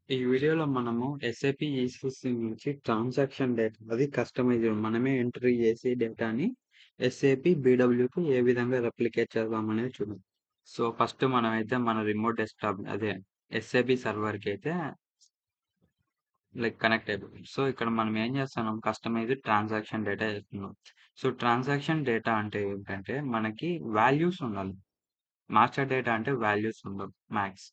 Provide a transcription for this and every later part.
ఈ వీడియోలో మనము ఎస్ఏపి ఈసీసీ నుంచి ట్రాన్సాక్షన్ డేటా అది కస్టమైజ్డ్ మనమే ఎంట్రీ చేసి డేటాని ఎస్ఏపి బీడబ్ల్యూకి ఏ విధంగా రెప్లికేట్ చేద్దాం అనేది చూద్దాం. సో ఫస్ట్ మనమైతే మన రిమోట్ డెస్క్టాప్ అదే ఎస్ఏపి సర్వర్కి అయితే కనెక్ట్ అయిపోతుంది. సో ఇక్కడ మనం ఏం చేస్తున్నాం, కస్టమైజ్డ్ ట్రాన్సాక్షన్ డేటా చేస్తున్నాం. సో ట్రాన్సాక్షన్ డేటా అంటే ఏంటంటే మనకి వాల్యూస్ ఉండాలి. మాస్టర్ డేటా అంటే వాల్యూస్ ఉండవు మ్యాక్స్.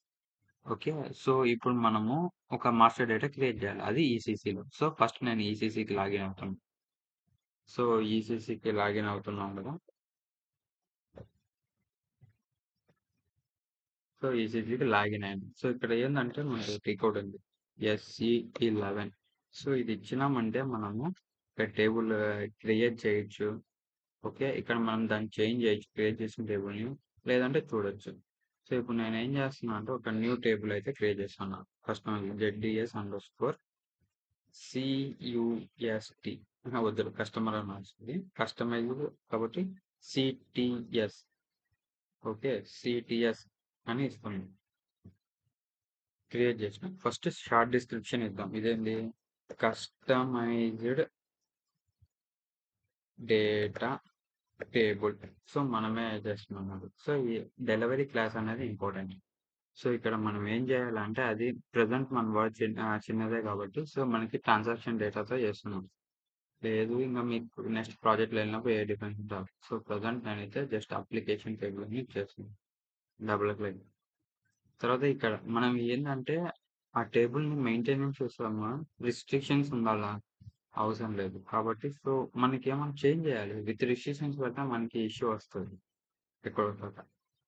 ఓకే. సో, ఇప్పుడు మనము ఒక మాస్టర్ డేటా క్రియేట్ చేయాలి. అది ఈసీసీలో. సో, ఫస్ట్ నేను ఈసీసీకి లాగిన్ అవుతాను. సో, ఈసీసీకి లాగిన్ అవుతున్నాం కదా! సో, ఈసీసీకి లాగిన్ అయ్యాను. సో, ఇక్కడ ఏందంటే మనకి టికోడ్ ఉంది. SE11. సో, ఇది ఇచ్చినామంటే మనము ఇక్కడ టేబుల్ క్రియేట్ చేయొచ్చు. ఓకే. ఇక్కడ మనం దాన్ని చేంజ్ చేయొచ్చు. క్రియేట్ చేసిన టేబుల్‌ని లేదంటే చూడొచ్చు. సో, ఇప్పుడు నేనేం చేస్తున్నా అంటే ఒక న్యూ టేబుల్ అయితే క్రియేట్ చేస్తున్నా. First ZDS_CUST. వద్దు, కస్టమర్ అని వస్తుంది. కస్టమైజ్డ్ కాబట్టి సిటిఎస్. ఓకే. సిటిఎస్ అని ఇస్తుంది. క్రియేట్ చేసిన ఫస్ట్ షార్ట్ డిస్క్రిప్షన్ ఇద్దాం. ఇదేంటి, కస్టమైజ్డ్ డేటా టేబుల్. సో మనమే చేస్తున్నాం. సో ఈ డెలివరీ క్లాస్ అనేది ఇంపార్టెంట్. సో ఇక్కడ మనం ఏం చేయాలంటే అది ప్రజెంట్ మన వర్డ్ చిన్నదే కాబట్టి సో మనకి ట్రాన్సాక్షన్ డేటాతో చేస్తున్నాం. లేదు ఇంకా మీకు నెక్స్ట్ ప్రాజెక్ట్లో వెళ్ళినప్పుడు ఏ డిఫరెన్స్ రాదు. సో ప్రజెంట్ నేనైతే జస్ట్ అప్లికేషన్ టేబుల్ అని చేస్తున్నాను. Double click. తర్వాత ఇక్కడ మనం ఏంటంటే ఆ టేబుల్ని మెయింటెనెన్స్ చేస్తాము, రిస్ట్రిక్షన్స్ ఉండాలా అవసరం లేదు కాబట్టి సో మనకి ఏమైనా చేంజ్ చేయాలి. విత్ రిస్ట్రిక్షన్స్ పెడితే మనకి ఇష్యూ వస్తుంది ఎక్కడో చోట.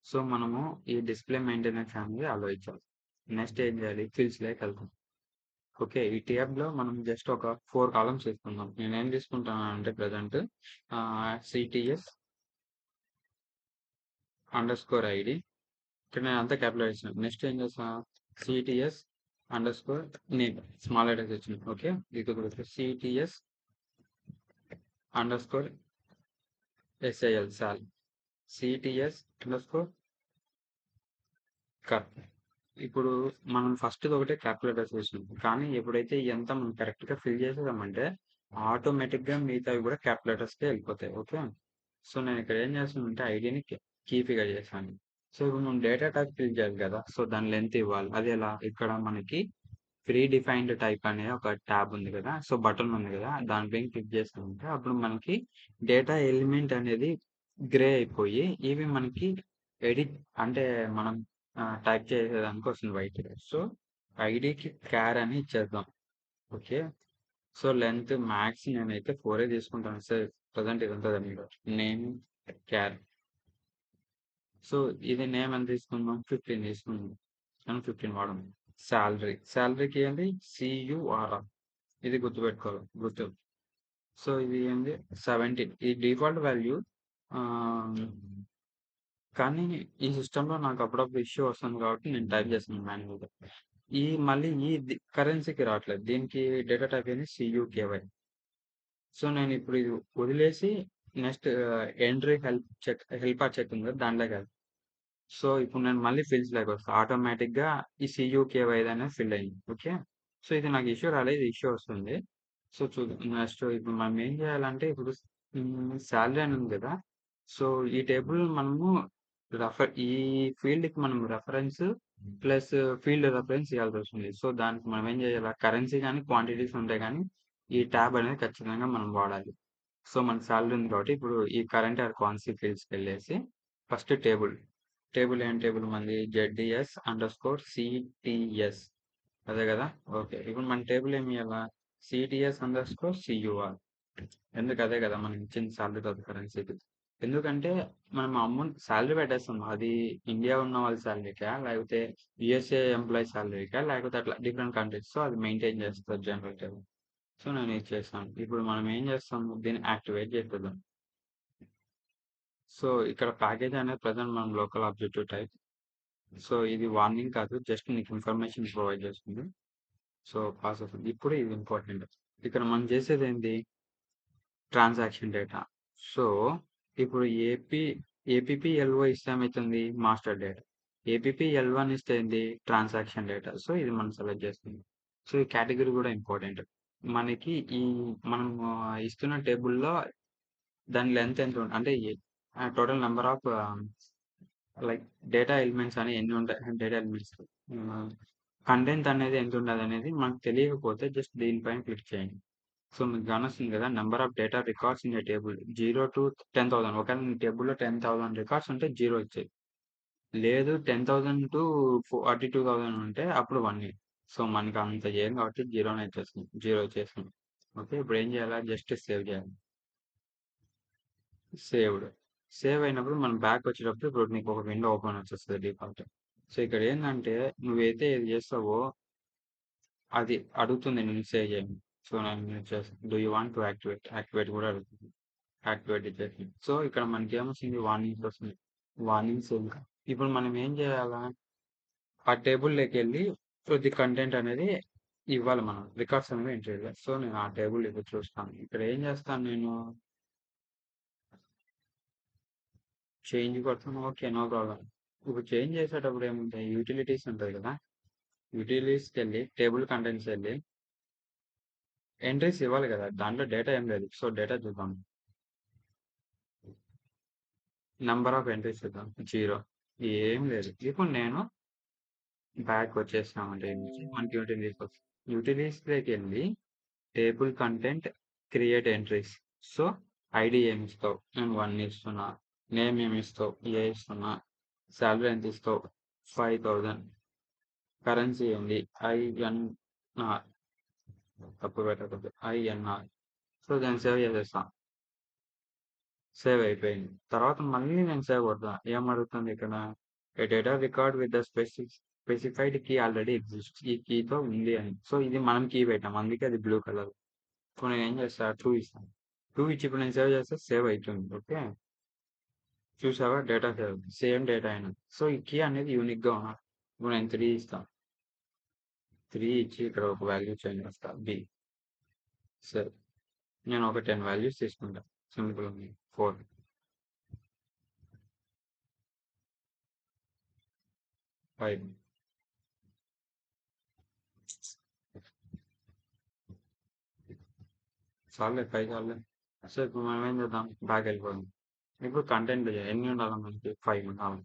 సో మనము ఈ డిస్ప్లే మెయింటెనెన్స్ అనేది అలో ఇచ్చాలి. నెక్స్ట్ ఏం చేయాలి, ఫీల్డ్స్ లోకి వెళ్తాం. ఓకే. ఈ ట్యాబ్‌లో మనం జస్ట్ ఒక 4 కాలమ్స్ తీసుకుందాం. నేనేం తీసుకుంటానంటే ప్రెజెంట్ సిటీఎస్ అండర్‌స్కోర్ ఐడి. ఇక్కడ నేను అంతా క్యాపిటల్ ఇచ్చాను. నెక్స్ట్ ఏం చేస్తా, cities underscore name small letters ఇచ్చాను. ఓకే. ఇది సిటీఎస్ అండర్‌స్కోర్ ఎస్ఐఎల్ సాల్. సిటీఎస్ అండర్‌స్కోర్ కర్. ఇప్పుడు మనం ఫస్ట్ ఒకటే క్యాపిటల్ లెటర్స్ వేసినాం. కానీ ఎప్పుడైతే ఇదంతా మనం కరెక్ట్‌గా ఫిల్ చేసేసామంటే ఆటోమేటిక్‌గా మిగతావి కూడా క్యాపిటల్ లెటర్స్‌కే వెళ్ళిపోతాయి. ఓకే. సో నేను ఇక్కడ ఏం చేస్తానంటే ఐడిని కీ ఫిగర్ చేశాను. సో ఇప్పుడు మనం డేటా టైప్ ఫిల్ చేయాలి కదా! సో దాని లెంత్ ఇవ్వాలి. అది ఎలా, ఇక్కడ మనకి ప్రీ డిఫైన్డ్ టైప్ అనే ఒక ట్యాబ్ ఉంది కదా! సో బటన్ ఉంది కదా! దానిపైన క్లిక్ చేసామంటే అప్పుడు మనకి డేటా ఎలిమెంట్ అనేది గ్రే అయిపోయి ఇవి మనకి ఎడిట్ అంటే మనం టైప్ చేసేదానికి వస్తుంది వైట్. సో ఐడికి క్యార్ అని ఇచ్చేద్దాం. ఓకే. సో లెంత్ మ్యాక్స్ నేనైతే 4 తీసుకుంటాను సార్. ప్రజెంట్ ఇదంతా నేమ్ క్యార్. సో ఇది నేమ్ ఎంత తీసుకుందాం, 15 తీసుకుందాం. మనం 15 వాడము. శాలరీకి ఏంటి, CURR. ఇది గుర్తుపెట్టుకోవాలి, గుర్తు. సో ఇది ఏంది 17. ఈ డిఫాల్ట్ వాల్యూ. కానీ ఈ సిస్టంలో నాకు అప్పుడప్పుడు ఇష్యూ వస్తుంది కాబట్టి నేను టైప్ చేస్తున్నాను మాన్యువల్గా. మళ్ళీ ఈ కరెన్సీకి రావట్లేదు. దీనికి డేటా టైప్ ఏంది, CUKY. సో నేను ఇప్పుడు ఇది వదిలేసి నెక్స్ట్ ఎంట్రీ హెల్పర్ చెక్ ఉంది కదా, దాంట్లోకి వెళ్తాను. సో ఇప్పుడు నేను మళ్ళీ ఫీల్డ్స్ లోకి వస్తాను. ఆటోమేటిక్గా ఈ CUKY అనేది ఫిల్ అయింది. ఓకే. సో ఇది నాకు ఇష్యూ రాలేదు, ఇష్యూ వస్తుంది. సో చూద్దాం. నెక్స్ట్ ఇప్పుడు మనం ఏం చేయాలంటే ఇప్పుడు శాలరీ అని ఉంది కదా. సో ఈ టేబుల్ మనము ఈ ఫీల్డ్కి మనం రెఫరెన్స్ ప్లస్ ఫీల్డ్ రెఫరెన్స్ ఇవ్వాల్సి వస్తుంది. సో దానికి మనం ఏం చేయాలి, కరెన్సీ కానీ క్వాంటిటీస్ ఉంటాయి కానీ ఈ ట్యాబ్ అనేది ఖచ్చితంగా మనం వాడాలి. సో మన శాలరీ ఉంది కాబట్టి ఇప్పుడు ఈ కరెంట్ ఆర్ క్వాన్సీ ఫీల్డ్స్కి వెళ్ళేసి ఫస్ట్ టేబుల్ ఏం టేబుల్ మంది ZDS_CTS. అదే కదా. ఓకే. ఇప్పుడు మన టేబుల్ ఏమి ఇవ్వాలా, CTS_CUR. ఎందుకు, అదే కదా మనం ఇచ్చిన శాలరీ తర్వాత కరెన్సీకి. ఎందుకంటే మనం అమౌంట్ శాలరీ పెట్టేస్తాం, అది ఇండియా ఉన్న వాళ్ళ శాలరీకా లేకపోతే USA ఎంప్లాయీ శాలరీకా లేకపోతే అట్లా డిఫరెంట్ కంట్రీస్. సో అది మెయింటైన్ చేస్తారు జనరల్ టేబుల్. సో నేను ఇది చేస్తాను. ఇప్పుడు మనం ఏం చేస్తాము, దీన్ని యాక్టివేట్ చేద్దాం. సో ఇక్కడ ప్యాకేజ్ అనేది ప్రజెంట్ మనం లోకల్ ఆబ్జెక్టివ్ టైప్. సో ఇది వార్నింగ్ కాదు, జస్ట్ నీకు ఇన్ఫర్మేషన్ ప్రొవైడ్ చేస్తుంది. సో పాస్ అవుతుంది. ఇప్పుడు ఇది ఇంపార్టెంట్. ఇక్కడ మనం చేసేది ఏంటి, ట్రాన్సాక్షన్ డేటా. సో ఇప్పుడు APPLO ఇస్తే ఏమవుతుంది, మాస్టర్ డేటా. APP-L1 ఇస్తే ఏంది ట్రాన్సాక్షన్ డేటా. సో ఇది మనం సెలెక్ట్ చేస్తుంది. సో ఈ కేటగిరీ కూడా ఇంపార్టెంట్. మనకి మనం ఇస్తున్న టేబుల్లో దాని లెంత్ ఎంత అంటే total number of like data elements అని ఎన్ని ఉంటాయి, డేటా ఎలిమెంట్స్ కంటెంట్ అనేది ఎంత ఉండదు అనేది మనకు తెలియకపోతే జస్ట్ దీనిపైన క్లిక్ చేయండి. సో మీకు కానొస్తుంది కదా number of data records in a table 0 to 10,000. ఒకవేళ మీ టేబుల్లో 10,000 రికార్డ్స్ ఉంటే 0 వచ్చాయి. లేదు 10,000 to 42,000 ఉంటే అప్పుడు 1 ఇయర్. సో మనకి అంత చేయం కాబట్టి 0 వచ్చేస్తుంది, 0 వచ్చేస్తుంది. ఓకే, ఇప్పుడు ఏం చేయాలి, జస్ట్ సేవ్ చేయాలి. సేవ్డ్. సేవ్ అయినప్పుడు మనం బ్యాక్ వచ్చేటప్పుడు ఇప్పుడు నీకు ఒక విండో ఓపెన్ వచ్చేస్తుంది డిఫాల్ట్. సో ఇక్కడ ఏంటంటే నువ్వైతే ఏది చేస్తావో అది అడుగుతుంది నేను సేవ్ చేయను. సో నేను చేస్తాను do you want to activate కూడా అడుగుతుంది. యాక్టివేట్ ఇచ్చేసి సో ఇక్కడ మనకి ఏమొస్తుంది, వార్నింగ్స్ వస్తుంది. వార్నింగ్స్ ఇంకా ఇప్పుడు మనం ఏం చేయాలా, ఆ టేబుల్లోకి వెళ్ళి కొద్ది కంటెంట్ అనేది ఇవ్వాలి, మనం రికార్డ్స్ అనేవి ఎంటర్ చేయాలి. సో నేను ఆ టేబుల్ ఇప్పుడు చూస్తాను. ఇక్కడ ఏం చేస్తాను, నేను చేంజ్ కొడతాను. Okay, no problem. ఇప్పుడు చేంజ్ చేసేటప్పుడు ఏముంటాయి, యూటిలిటీస్ ఉంటుంది కదా, యూటిలిటీస్కి వెళ్ళి టేబుల్ కంటెంట్స్ వెళ్ళి ఎంట్రీస్ ఇవ్వాలి కదా, దాంట్లో డేటా ఏం లేదు. సో డేటా చూద్దాం, నెంబర్ ఆఫ్ ఎంట్రీస్ చూద్దాం 0, ఏం లేదు. ఇప్పుడు నేను బ్యాక్ వచ్చేసినామంటే మనకి యూటిలిటీస్లోకి వెళ్ళి table content create entries. So ID ఏమి ఇస్తావు, నేను 1 ఇస్తున్నా. నేమ్ ఏమి ఇస్తావు, ఏ ఇస్తున్నా. శాలరీ ఎంత ఇస్తావు, 5,000. కరెన్సీ ఏంది, INR, తప్పు పెట్టకూడదు, INR. సో దాన్ని సేవ్ చేసేస్తాను. సేవ్ అయిపోయింది. తర్వాత మళ్ళీ నేను సేవ్ కొడతా. ఏం అడుగుతుంది ఇక్కడ, a data record with the specified key already exist, ఈ కీతో ఉంది అని. సో ఇది మనం కీ పెట్టాం, అందుకే అది బ్లూ కలర్. సో నేను ఏం చేస్తా, 2 ఇస్తాను. 2 ఇచ్చి ఇప్పుడు నేను సేవ్ చేస్తే సేవ్ అవుతుంది. ఓకే, చూసావా, డేటా సేవ్, సేమ్ డేటా అయినా. సో ఈ కీ అనేది యూనిక్గా ఉన్నా. ఇప్పుడు నేను 3 ఇస్తాను. 3 ఇచ్చి ఇక్కడ ఒక వాల్యూ చేంజ్ చేస్తా, B. సరే, నేను ఒక 10 వాల్యూస్ తీసుకుంటా. సింపుల్ ఉంది. 4, 5. చాలే 5 చాలే. సో ఇప్పుడు మనం ఏం చేద్దాం, బ్యాక్ వెళ్ళిపోదాం. ఇప్పుడు కంటెంట్ ఎన్ని ఉండాలి మనకి, 5 ఉండాలి.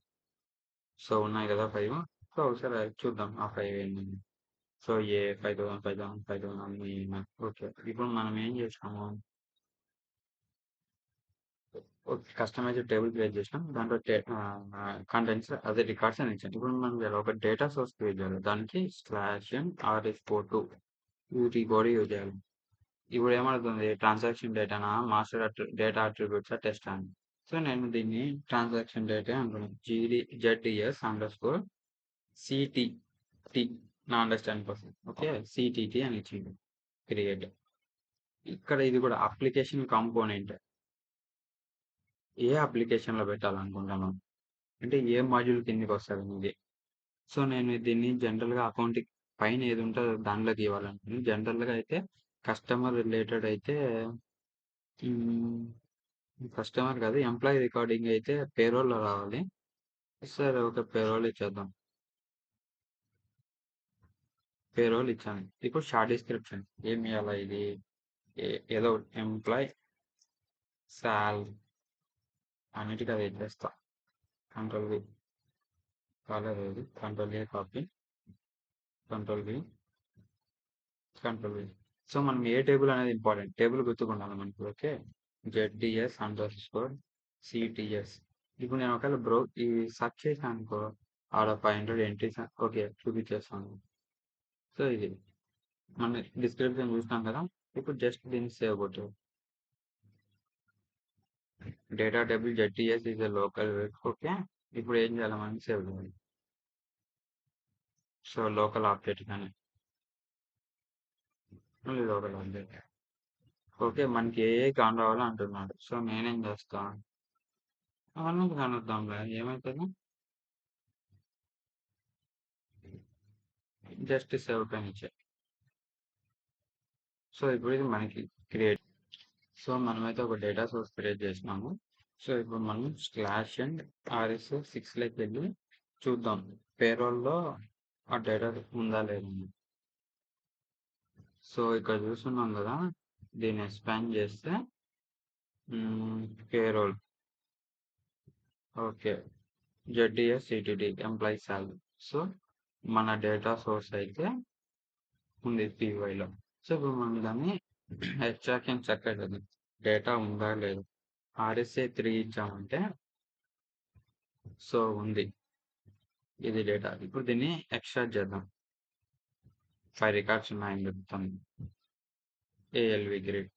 సో ఉన్నాయి కదా 5. సో ఒకసారి చూద్దాం ఆ 5 ఏంటి. సో 5,000, 5,000, 5,000 అన్ని. ఓకే, ఇప్పుడు మనం ఏం చేసాము, కస్టమైజ్ టేబుల్ క్రియేట్ చేసినాం. దాంట్లో కంటెంట్స్ అదే రికార్డ్స్ అని ఇచ్చాను. ఇప్పుడు మనం ఒక డేటా సోర్స్ క్రియేట్ చేయాలి, దానికి /RS42 యూటీ కూడా యూజ్ చేయాలి. ఇప్పుడు ఏమవుతుంది, transaction డేటానా, master data attributes test అని. సో నేను దీన్ని ట్రాన్సాక్షన్ డేటా అనుకున్నాను. ZDS_CTT, నా అండర్స్టాండింగ్ కోసం. ఓకే, CTT అని ఇచ్చింది క్రియేట్. ఇక్కడ ఇది కూడా అప్లికేషన్ కాంపోనెంట్, ఏ అప్లికేషన్లో పెట్టాలనుకుంటాను అంటే ఏ మాడ్యూల్ కిందకి వస్తుంది ఇది. సో నేను దీన్ని జనరల్గా అకౌంట్ పైన ఏది ఉంటుందో దాంట్లోకి ఇవ్వాలనుకుంటున్నాను. జనరల్గా అయితే కస్టమర్ రిలేటెడ్ అయితే కస్టమర్ కాదు, ఎంప్లాయీ రికార్డింగ్ అయితే పేరోల్లో రావాలి. సరే, ఒక పేరోల్ ఇచ్చేద్దాం. పేరోల్ ఇచ్చాను. ఇప్పుడు షార్ట్ డిస్క్రిప్షన్ ఏమి ఇవ్వాలా, ఇది ఏదో ఎంప్లాయ్ శాలరీ అన్నిటికీ అది ఇచ్చేస్తా. కంట్రోల్ V, కాలేదు ఇది, Ctrl+A copy, Ctrl+V, Ctrl+V. So మనం ఏ టేబుల్ అనేది ఇంపార్టెంట్, టేబుల్ గుర్తుకుండాలి మనకి. Okay, ZDS_CTS. ఇప్పుడు నేను ఒకవేళ ఈ సెర్చ్ చేసాను అనుకో, ఆడ 500 ఎంట్రీస్ ఓకే చూపించేస్తాను. సో ఇది మన డిస్క్రిప్షన్ చూసినాం కదా. ఇప్పుడు జస్ట్ దీన్ని సేవ్ కొట్టు. Data table ZDS is a local. Okay, ఇప్పుడు ఏం చేయాలి, మనం సేవ్ చేయాలి. సో లోకల్ అప్డేట్ కానీ లోకల్ అప్డేట్. ఓకే, మనకి ఏ కాన్ రావాలో అంటున్నాడు. సో నేనేం చేస్తా, అవన్నీ కనుద్దాంలే ఏమవుతుంది. జస్ట్ సేవ్ పైన ఇచ్చే. సో ఇప్పుడు ఇది మనకి క్రియేట్. సో మనమైతే ఒక డేటా సోర్స్ క్రియేట్ చేసినాము. సో ఇప్పుడు మనం /RS6 లోకి వెళ్ళి చూద్దాం పేరోల్లో ఆ డేటా ఉందా లేదా. సో ఇక్కడ చూస్తున్నాం కదా, దీన్ని ఎక్స్పాండ్ చేస్తే payroll. Okay, ZDS CTD employee salary. So మన డేటా సోర్స్ అయితే ఉంది పీవైలో. సో ఇప్పుడు మనం దాన్ని ఎక్స్ట్రాక్షన్ చెక్ అవుతుంది, డేటా ఉందా లేదు. ఆర్ఎస్ఏ 3 ఇచ్చామంటే సో ఉంది, ఇది డేటా. ఇప్పుడు దీన్ని ఎక్స్ట్రాక్ట్ చేద్దాం. 5 రికార్డ్స్ ఉన్నాయని చెప్తాను, ఏఎల్వి గ్రేడ్.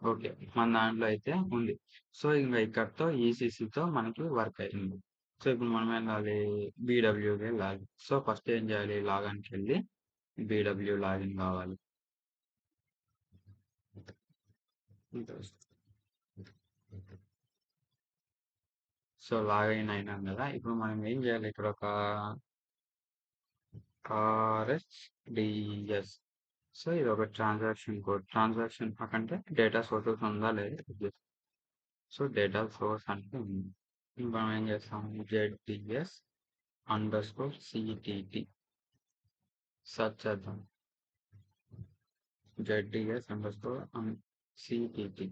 ఓకే, మన దాంట్లో అయితే ఉంది. సో ఇంకా ఇక్కడతో ఈసీసీతో మనకి వర్క్ అయింది. సో ఇప్పుడు మనం వెళ్ళాలి, బీడబ్ల్యూకి వెళ్ళాలి. సో ఫస్ట్ ఏం చేయాలి, లాగానికి వెళ్ళి బీడబ్ల్యూ లాగిన్ కావాలి. సో లాగిన్ అయినాం కదా, ఇప్పుడు మనం ఏం చేయాలి, ఇక్కడ ఒక RSDS. సో ఇది ఒక ట్రాన్సాక్షన్ కోడ్. ట్రాన్సాక్షన్ అంటే డేటా సోర్సెస్ ఉందా లేదా. సో డేటా సోర్స్ అంటే ఉంది. ఇంకా మనం ఏం చేస్తాం, జెడ్డిఎస్ అండర్స్కోర్ సిటిటి సెర్చ్ చేద్దాం. జెడ్డిఎస్ అండర్స్కోర్ సిటిటి.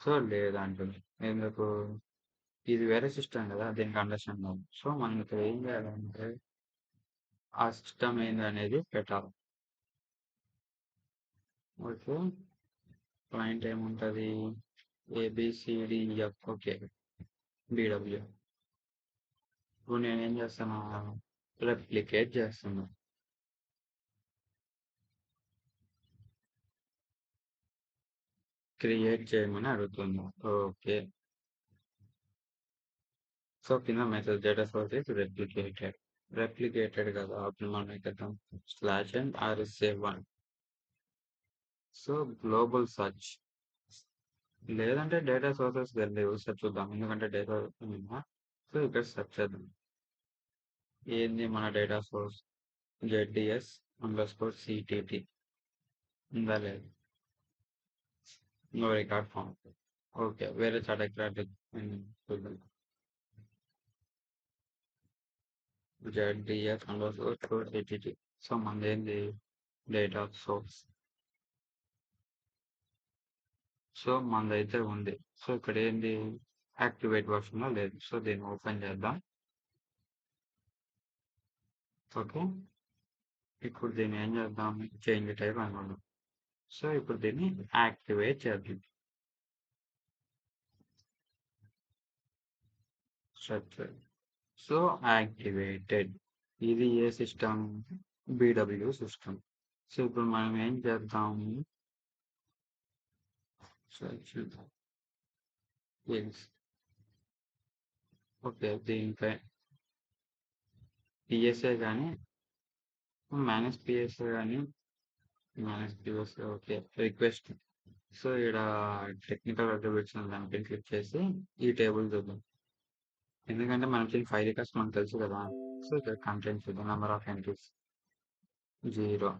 సో లేదంటుంది ఎందుకు, ఇది వేరే సిస్టమ్ కదా, దీనికి అండర్స్టాండ్ కాదు. సో మనం ఇక్కడ ఏం చేయాలంటే ఆ సిస్టమ్ ఏంది అనేది పెట్టాలి. ఓకే, క్లయింట్ ఏముంటుంది, ABCDEF. Okay, BW. ఇప్పుడు నేనేం చేస్తాను, రెప్లికేట్ చేస్తాను. క్రియేట్ చేయమని అడుగుతుంది. ఓకే, సో కింద message data source is replicated కదా. అప్పుడు మనం ఇక్కడ /RSA1. సో గ్లోబల్ సర్చ్, లేదంటే డేటా సోర్సెస్ లేవు. సార్ చూద్దాం, ఎందుకంటే డేటా ఉందా. సో ఇక్కడ సెర్చ్ చేద్దాం, ఏంది మన డేటా సోర్స్, జెడ్డిఎస్ అండర్స్కోర్ సిటిటి ఉందా లేదు. ఇంకో రికార్డ్ ఫామ్. ఓకే, వేరే చాట్ ఎక్కడ చూద్దాం, జెడ్డిఎస్ అండర్స్కోర్ సిటిటి. సో మనది ఏంది డేటా సోర్స్. సో మనదైతే ఉంది. సో ఇక్కడ ఏంది యాక్టివేట్ వర్షన్లో లేదు. సో దీన్ని ఓపెన్ చేద్దాం. ఓకే, ఇప్పుడు దీన్ని ఏం చేద్దాం, చేంజ్ టైప్ అనుకుందాం. సో ఇప్పుడు దీన్ని యాక్టివేట్ చేద్దాం. స్ట్రక్చర్. So activated. ఇది ఏ సిస్టమ్, బీడబ్ల్యూ సిస్టమ్. సో ఇప్పుడు మనం ఏం చేద్దాం, ఓకే దీనిపై పిఎస్ఏ కానీ మేనేజ్ పిఎస్ఏ కానీ manage PSA. Okay, request. So ఇక్కడ టెక్నికల్ అట్రిబ్యూట్స్ దానికి క్లిక్ చేసి ఈ టేబుల్ చూద్దాం, ఎందుకంటే మనకి 5 రికార్డ్స్ మనకు తెలుసు కదా. సో ఇక్కడ కంటెంట్ చూద్దాం, నెంబర్ ఆఫ్ ఎంట్రీస్ 0.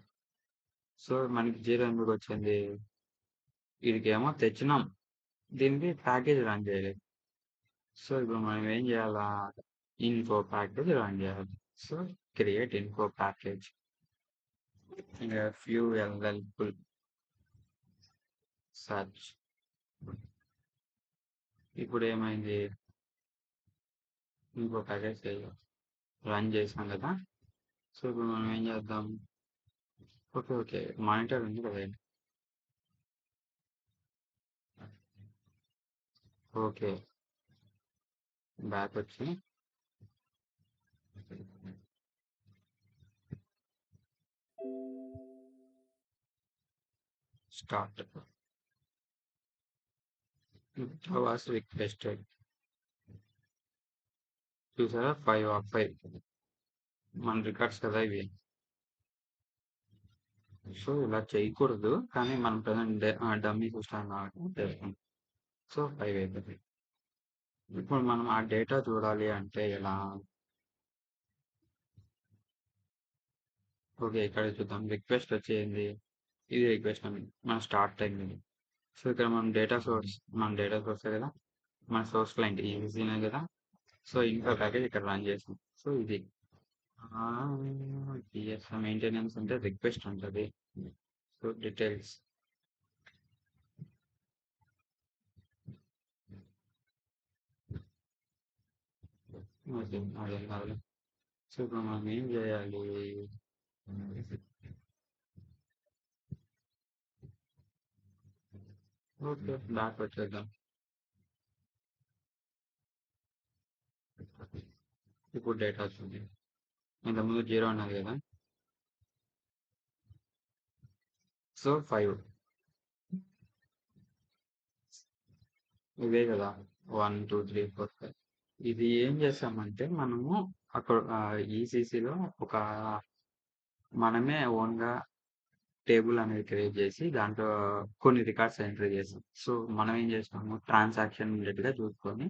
సో మనకి 0 ఎందుకు వచ్చింది, వీడికేమో తెచ్చినాం, దీనికి ప్యాకేజ్ రన్ చేయలేదు. సో ఇప్పుడు మనం ఏం చేయాలా, ఇన్ఫో ప్యాకేజ్ రన్ చేయాలి. So create info package, few ఎల్ఎల్ఫుల్ సర్చ్. ఇప్పుడు ఏమైంది, ఇంకో ప్యాకేజ్ రన్ చేసాం కదా. సో ఇప్పుడు మనం ఏం చేద్దాం, ఓకే ఓకే మానిటర్ ఉంది కదా. ఓకే, బ్యాక్ వచ్చి స్టార్ట్ వాస్ రిక్వెస్టెడ్. చూసారా, 5 ఆఫ్ 5 మన రికార్డ్స్ కదా ఇవి. సో ఇలా చేయకూడదు, కానీ మనం ప్రజెంట్ డమ్మీ సిస్టమ్ కాబట్టి చేస్తాం. సో 5 అయిపోయింది. ఇప్పుడు మనం ఆ డేటా చూడాలి అంటే ఎలా, ఓకే ఇక్కడ చూద్దాం. రిక్వెస్ట్ వచ్చేది, ఇది రిక్వెస్ట్ అని మన స్టార్ట్ టైం ఇది. సో ఇక్కడ మనం డేటా సోర్స్, మన డేటా సోర్సే కదా, మన సోర్స్ క్లయింట్ ఈజీనే కదా. సో ఇంకో ప్యాకేజ్ ఇక్కడ రన్ చేసాం. సో ఇది టిఎస్ మెయింటెనెన్స్ అంటే రిక్వెస్ట్ ఉంటుంది. సో డీటెయిల్స్ అదే అదే అదే. సో ఇప్పుడు మనం ఏం చేయాలి? ఓకే, బ్యాక్ వచ్చేద్దాం. ఇప్పుడు డేటా వచ్చింది. ఇంతకుముందు 0 ఉన్నది కదా. సో 5 ఇవే కదా, 1 2 3 4 5. ఇది ఏం చేసామంటే మనము అక్కడ ఈసీసీలో ఒక మనమే ఓన్గా టేబుల్ అనేది క్రియేట్ చేసి దాంట్లో కొన్ని రికార్డ్స్ ఎంట్రీ చేసాం. సో మనం ఏం చేసాము, ట్రాన్సాక్షన్ రిలేటెడ్గా చూసుకొని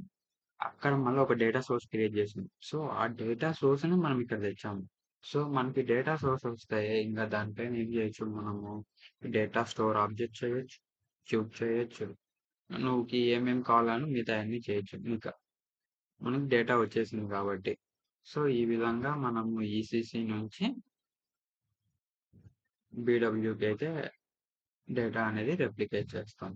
అక్కడ మళ్ళీ ఒక డేటా సోర్స్ క్రియేట్ చేసాం. సో ఆ డేటా సోర్స్ని మనం ఇక్కడ తెచ్చాము. సో మనకి డేటా సోర్స్ వస్తే ఇంకా దానిపైన ఏం చేయొచ్చు, మనము డేటా స్టోర్ ఆబ్జెక్ట్ చేయొచ్చు, క్యూబ్ చేయొచ్చు, నువ్వుకి ఏమేమి కావాలని మిగతా అన్ని చేయొచ్చు. ఇంకా మనకి డేటా వచ్చేసింది కాబట్టి. సో ఈ విధంగా మనము ఈసీసీ నుంచి బీడబ్ల్యూకి అయితే డేటా అనేది రెప్లికేట్ చేస్తాం.